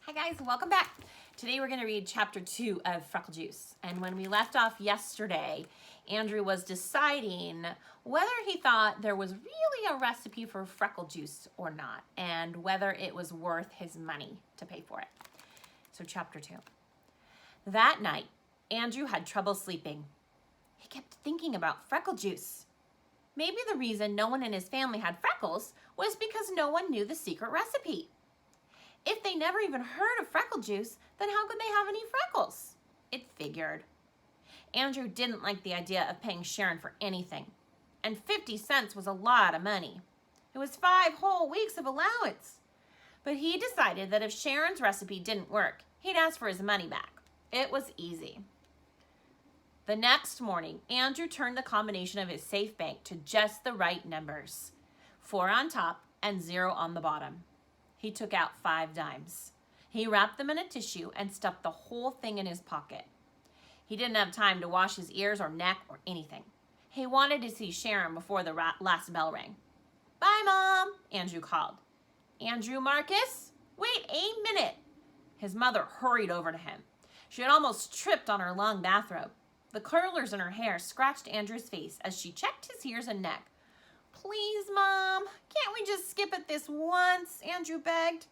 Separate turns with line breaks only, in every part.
Hi guys, welcome back. Today we're going to read chapter 2 of Freckle Juice. And when we left off yesterday, Andrew was deciding whether he thought there was really a recipe for Freckle Juice or not, and whether it was worth his money to pay for it. So chapter 2. That night, Andrew had trouble sleeping. He kept thinking about Freckle Juice. Maybe the reason no one in his family had freckles was because no one knew the secret recipe. If they never even heard of Freckle Juice, then how could they have any freckles? It figured. Andrew didn't like the idea of paying Sharon for anything, and 50 cents was a lot of money. It was 5 whole weeks of allowance. But he decided that if Sharon's recipe didn't work, he'd ask for his money back. It was easy. The next morning, Andrew turned the combination of his safe bank to just the right numbers, 4 on top and 0 on the bottom. He took out 5 dimes. He wrapped them in a tissue and stuffed the whole thing in his pocket. He didn't have time to wash his ears or neck or anything. He wanted to see Sharon before the last bell rang. "Bye, Mom," Andrew called. "Andrew Marcus, wait a minute." His mother hurried over to him. She had almost tripped on her long bathrobe. The curlers in her hair scratched Andrew's face as she checked his ears and neck. "Please, Mom, can't we just skip it this once?" Andrew begged.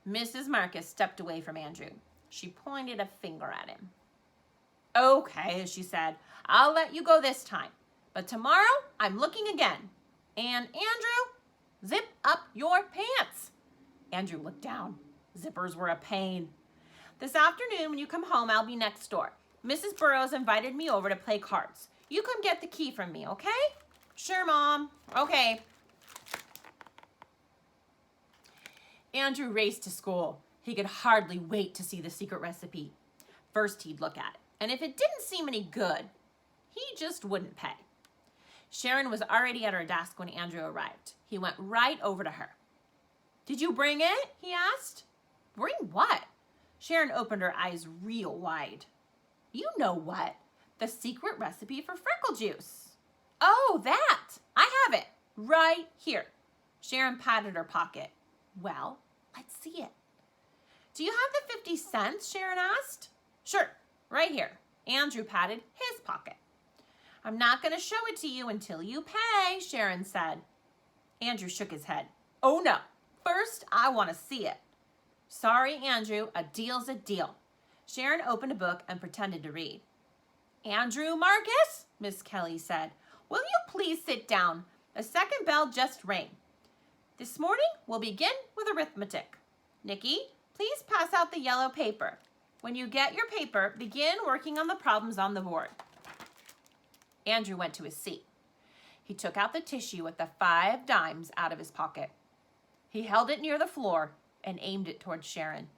Mrs. Marcus stepped away from Andrew. She pointed a finger at him. "Okay," she said, "I'll let you go this time. But tomorrow, I'm looking again. And Andrew, zip up your pants." Andrew looked down. Zippers were a pain. "This afternoon, when you come home, I'll be next door. Mrs. Burrows invited me over to play cards. You come get the key from me, okay?" "Sure, Mom. Okay." Andrew raced to school. He could hardly wait to see the secret recipe. First, he'd look at it, and if it didn't seem any good, he just wouldn't pay. Sharon was already at her desk when Andrew arrived. He went right over to her. "Did you bring it?" he asked. "Bring what?" Sharon opened her eyes real wide. "You know what? The secret recipe for Freckle Juice." "Oh, that! I have it right here." Sharon patted her pocket. "Well, let's see it." "Do you have the 50 cents? Sharon asked. "Sure, right here." Andrew patted his pocket. "I'm not going to show it to you until you pay," Sharon said. Andrew shook his head. "Oh, no. First, I want to see it." "Sorry, Andrew, a deal's a deal." Sharon opened a book and pretended to read. "Andrew Marcus," Miss Kelly said, "will you please sit down? The second bell just rang. This morning, we'll begin with arithmetic. Nikki, please pass out the yellow paper. When you get your paper, begin working on the problems on the board." Andrew went to his seat. He took out the tissue with the 5 dimes out of his pocket. He held it near the floor and aimed it towards Sharon.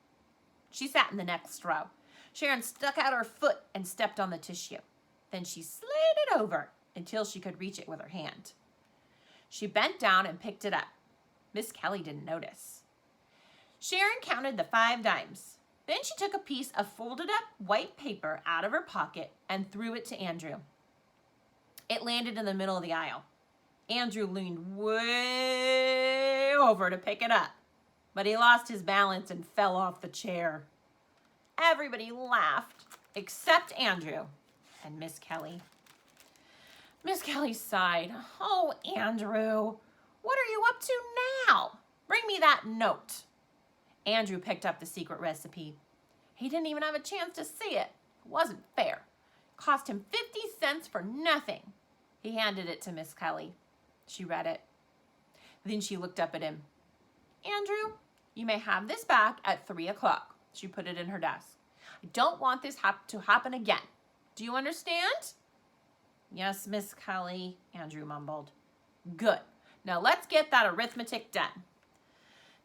She sat in the next row. Sharon stuck out her foot and stepped on the tissue. Then she slid it over until she could reach it with her hand. She bent down and picked it up. Miss Kelly didn't notice. Sharon counted the 5 dimes. Then she took a piece of folded up white paper out of her pocket and threw it to Andrew. It landed in the middle of the aisle. Andrew leaned way over to pick it up, but he lost his balance and fell off the chair. Everybody laughed, except Andrew and Miss Kelly. Miss Kelly sighed. "Oh, Andrew, what are you up to now? Bring me that note." Andrew picked up the secret recipe. He didn't even have a chance to see it. It wasn't fair. It cost him 50 cents for nothing. He handed it to Miss Kelly. She read it. Then she looked up at him. "Andrew, you may have this back at 3 o'clock. She put it in her desk. "I don't want this to happen again. Do you understand?" "Yes, Miss Kelly," Andrew mumbled. "Good. Now let's get that arithmetic done."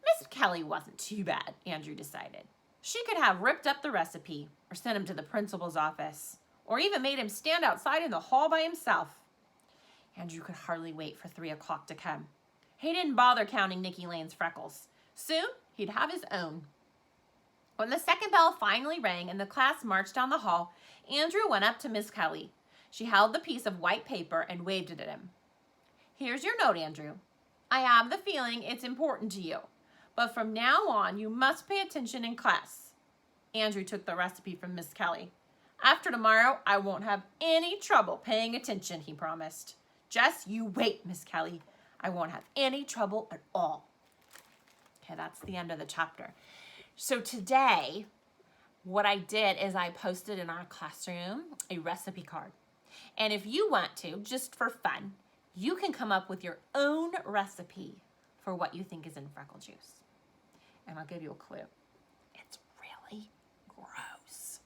Miss Kelly wasn't too bad, Andrew decided. She could have ripped up the recipe or sent him to the principal's office or even made him stand outside in the hall by himself. Andrew could hardly wait for 3 o'clock to come. He didn't bother counting Nicky Lane's freckles. Soon, he'd have his own. When the second bell finally rang and the class marched down the hall, Andrew went up to Miss Kelly. She held the piece of white paper and waved it at him. "Here's your note, Andrew. I have the feeling it's important to you, But from now on, you must pay attention in class. Andrew took the recipe from Miss Kelly. After tomorrow, I won't have any trouble paying attention, he promised. Just you wait, Miss Kelly. I won't have any trouble at all. Okay, that's the end of the chapter. So today, what I did is I posted in our classroom a recipe card. And if you want to, just for fun, you can come up with your own recipe for what you think is in Freckle juice. And I'll give you a clue. It's really gross.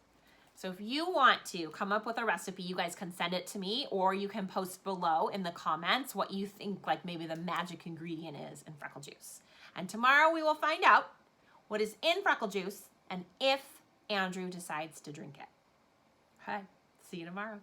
So if you want to come up with a recipe, you guys can send it to me, or you can post below in the comments what you think like maybe the magic ingredient is in Freckle juice. And tomorrow we will find out what is in Freckle juice and if Andrew decides to drink it. Okay, see you tomorrow.